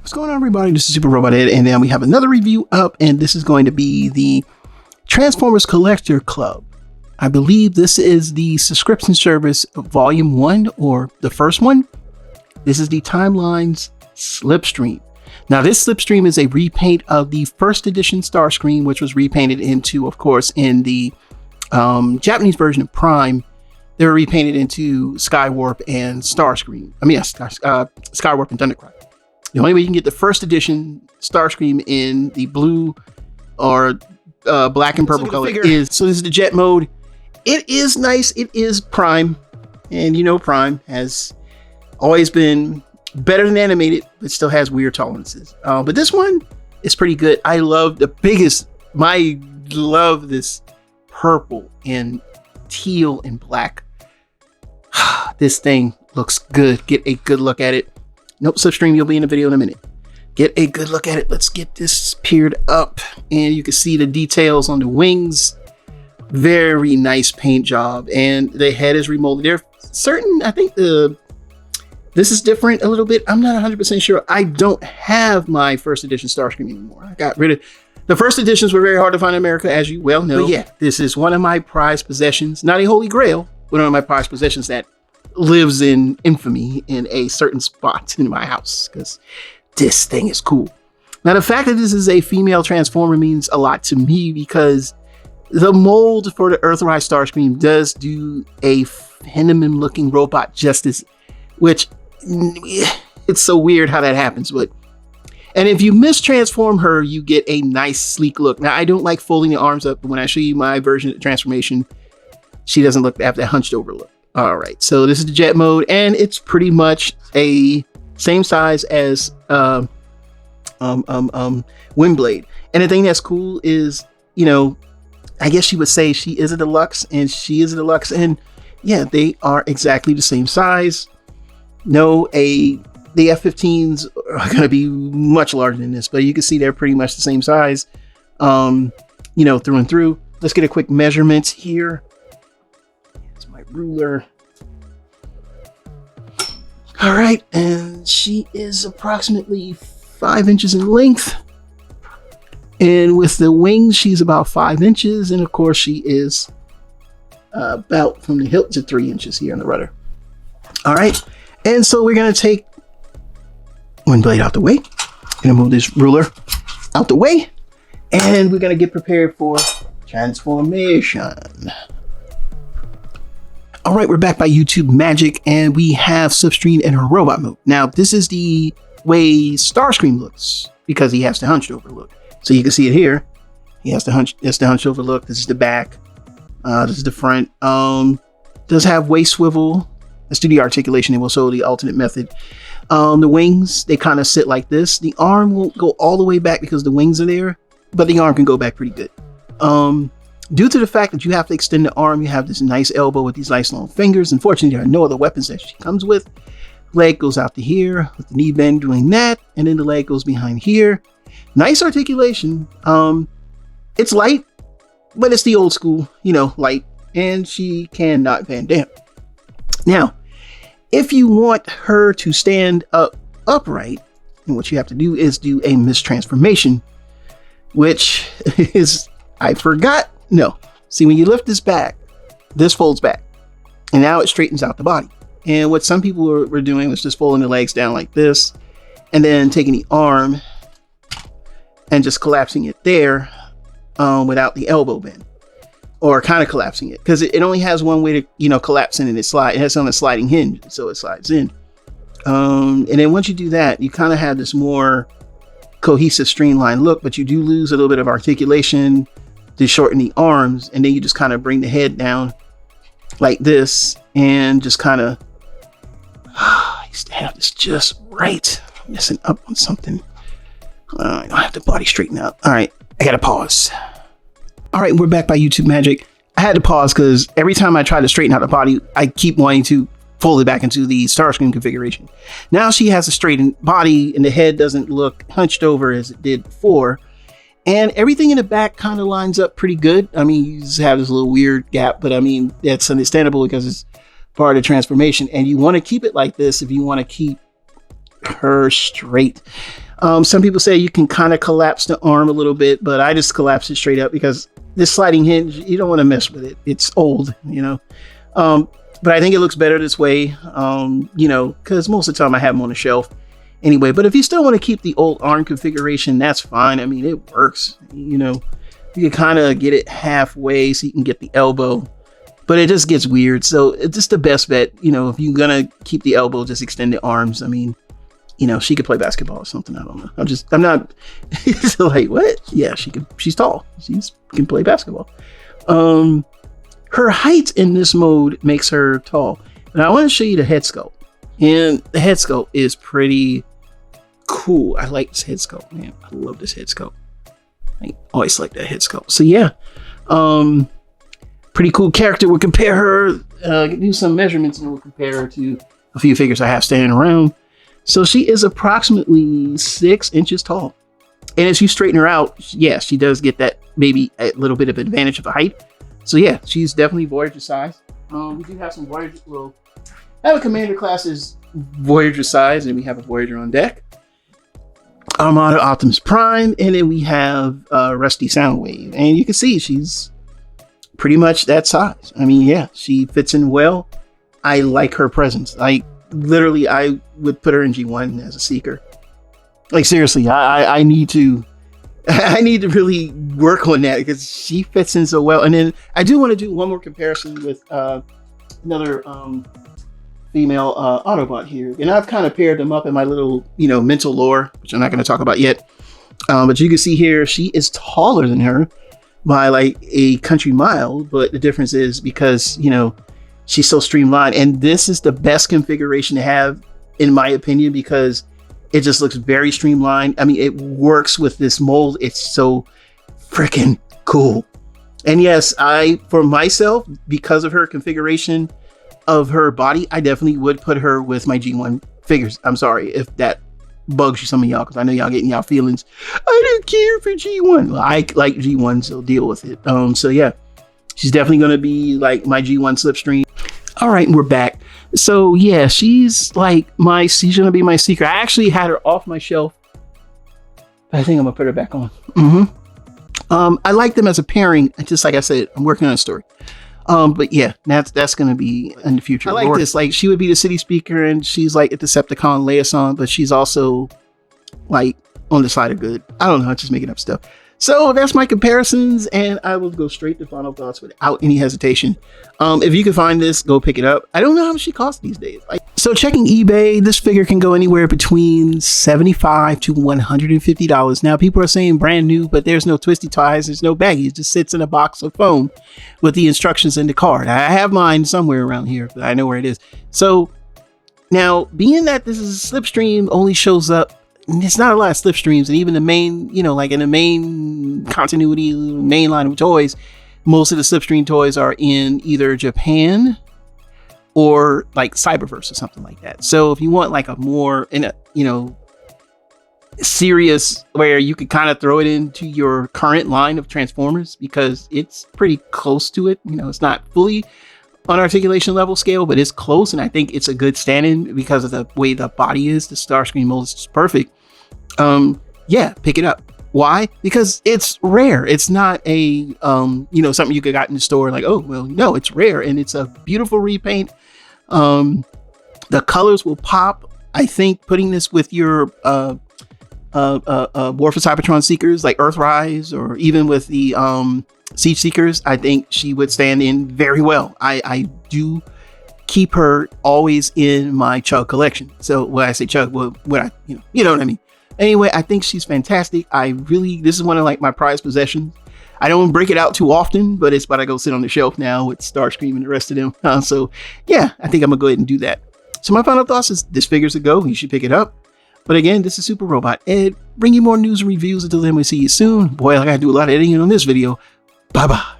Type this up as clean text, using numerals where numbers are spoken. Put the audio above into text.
What's going on, everybody? This is Super Robot Ed, and then we have another review up, and this is going to be the Transformers Collector Club. I believe this is the subscription service volume 1, or the first one. This is the Timelines Slipstream. Now, this Slipstream is a repaint of the first edition Starscream, which was repainted into, of course, in the Japanese version of Prime. They were repainted into Skywarp and Starscream. Skywarp and Thundercry. The only way you can get the first edition Starscream in the blue or black and purple color is, so this is the jet mode. It is nice. It is Prime. And you know, Prime has always been better than animated, but still has weird tolerances. But this one is pretty good. I love love this purple and teal and black. This thing looks good. Get a good look at it. Nope, Slipstream, you'll be in the video in a minute. Get a good look at it. Let's get this peered up, and you can see the details on the wings. Very nice paint job, and the head is remolded. There are certain, I think this is different a little bit. I'm not 100% sure. I don't have my first edition Starscream anymore. I got rid of the first editions. Were very hard to find in America, as you well know. But yeah, this is one of my prized possessions. Not a holy grail, but one of my prized possessions that lives in infamy in a certain spot in my house, because this thing is cool. Now, the fact that this is a female Transformer means a lot to me, because the mold for the Earthrise Starscream does do a feminine looking robot justice, which it's so weird how that happens. But and if you mistransform her, you get a nice sleek look. Now, I don't like folding the arms up, but when I show you my version of the transformation, she doesn't look have that hunched over look. All right, so this is the jet mode, and it's pretty much a same size as Windblade. And the thing that's cool is, you know, I guess you would say she is a deluxe, and she is a deluxe, and yeah, they are exactly the same size. No, the F-15s are going to be much larger than this, but you can see they're pretty much the same size, you know, through and through. Let's get a quick measurement here. Ruler. All right, and she is approximately 5 inches in length, and with the wings she's about 5 inches, and of course she is about from the hilt to 3 inches here on the rudder. All right, and so we're gonna take Windblade out the way, gonna move this ruler out the way, and we're gonna get prepared for transformation. All right, we're back by YouTube Magic, and we have Slipstream in her robot mode. Now, this is the way Starscream looks, because he has the hunched over look. So you can see it here. He has the hunched over look. This is the back. This is the front. Does have waist swivel. Let's do the articulation, and we'll show the alternate method. The wings, they kind of sit like this. The arm won't go all the way back because the wings are there, but the arm can go back pretty good. Due to the fact that you have to extend the arm, you have this nice elbow with these nice long fingers. Unfortunately, there are no other weapons that she comes with. Leg goes out to here with the knee bend doing that, and then the leg goes behind here. Nice articulation. It's light, but it's the old school, you know, light, and she can knock Van Damme. Now, if you want her to stand up upright, and what you have to do is do a mistransformation, which is, I forgot. No. See, when you lift this back, this folds back, and now it straightens out the body. And what some people were doing was just folding the legs down like this, and then taking the arm and just collapsing it there without the elbow bend, or kind of collapsing it, because it only has one way to, you know, collapse in, and it has on a sliding hinge, so it slides in. And then once you do that, you kind of have this more cohesive, streamlined look, but you do lose a little bit of articulation to shorten the arms, and then you just kind of bring the head down like this, and just kind of I used to have this just right. I'm messing up on something. I have the body straighten out. All right, I gotta pause. All right, we're back by YouTube Magic. I had to pause because every time I try to straighten out the body, I keep wanting to fold it back into the Starscream configuration. Now she has a straightened body, and the head doesn't look hunched over as it did before. And everything in the back kind of lines up pretty good. I mean, you just have this little weird gap, but I mean, that's understandable because it's part of the transformation. And you want to keep it like this if you want to keep her straight. Some people say you can kind of collapse the arm a little bit, but I just collapse it straight up because this sliding hinge, you don't want to mess with it. It's old, you know. But I think it looks better this way, you know, because most of the time I have them on the shelf anyway. But if you still want to keep the old arm configuration, that's fine. I mean, it works, you know. You can kind of get it halfway so you can get the elbow, but it just gets weird. So it's just the best bet, you know, if you're going to keep the elbow, just extend the arms. I mean, you know, she could play basketball or something. I don't know. I'm not like, what? Yeah, she's tall. She can play basketball. Her height in this mode makes her tall. And I want to show you the head sculpt. And the head sculpt is pretty cool. I like this head sculpt, man. I love this head sculpt. I always like that head sculpt. So yeah, pretty cool character. We'll compare her, do some measurements, and we'll compare her to a few figures I have standing around. So she is approximately 6 inches tall. And as you straighten her out, yeah, she does get that maybe a little bit of advantage of the height. So yeah, she's definitely Voyager size. We do have some Voyager. We'll have a Commander class's Voyager size, and we have a Voyager on deck. Armada Optimus Prime, and then we have Rusty Soundwave. And you can see she's pretty much that size. I mean, yeah, she fits in well. I like her presence. I would put her in G1 as a seeker. Like seriously, I need to really work on that because she fits in so well. And then I do want to do one more comparison with another female Autobot here, and I've kind of paired them up in my little, you know, mental lore, which I'm not going to talk about yet. But you can see here, she is taller than her by like a country mile. But the difference is because, you know, she's so streamlined, and this is the best configuration to have, in my opinion, because it just looks very streamlined. I mean, it works with this mold. It's so freaking cool. And yes, for myself, because of her configuration of her body, I definitely would put her with my G1 figures. I'm sorry if that bugs you, some of y'all, because I know y'all getting y'all feelings. I don't care for G1. Well, I like G1, so deal with it. So yeah, she's definitely going to be like my G1 Slipstream. All right, we're back. So yeah, she's going to be my seeker. I actually had her off my shelf, but I think I'm gonna put her back on. I like them as a pairing. Just like I said, I'm working on a story. But yeah, that's going to be in the future. I like this. Like, she would be the city speaker, and she's like a Decepticon liaison, but she's also like on the side of good. I don't know. I'm just making up stuff. So that's my comparisons, and I will go straight to final thoughts without any hesitation. If you can find this, go pick it up. I don't know how much she costs these days. So checking eBay, this figure can go anywhere between $75 to $150. Now, people are saying brand new, but there's no twisty ties, there's no baggie. It just sits in a box of foam with the instructions in the card. I have mine somewhere around here, but I know where it is. So now, being that this is a Slipstream, only shows up, it's not a lot of Slipstreams, and even the main, you know, like in the main continuity, main line of toys, most of the Slipstream toys are in either Japan or like Cyberverse or something like that. So if you want like a more, you know, serious, where you could kind of throw it into your current line of Transformers, because it's pretty close to it. You know, it's not fully on articulation level scale, but it's close, and I think it's a good stand-in because of the way the body is. The Starscream mold is just perfect. Yeah, pick it up. Why? Because it's rare. It's not a you know, something you could got in the store like, oh well, no, it's rare, and it's a beautiful repaint. The colors will pop. I think putting this with your War for Cybertron Seekers like Earthrise, or even with the Siege Seekers, I think she would stand in very well. I do keep her always in my Chug collection. So when I say Chug, well, what I, you know what I mean. Anyway, I think she's fantastic. This is one of like my prized possessions. I don't break it out too often, but it's about to go sit on the shelf now with Starscream and the rest of them. So yeah, I think I'm gonna go ahead and do that. So my final thoughts is this figure's a go. You should pick it up. But again, this is Super Robot Ed. Bring you more news and reviews. Until then, we'll see you soon. Boy, I gotta do a lot of editing on this video. Bye-bye.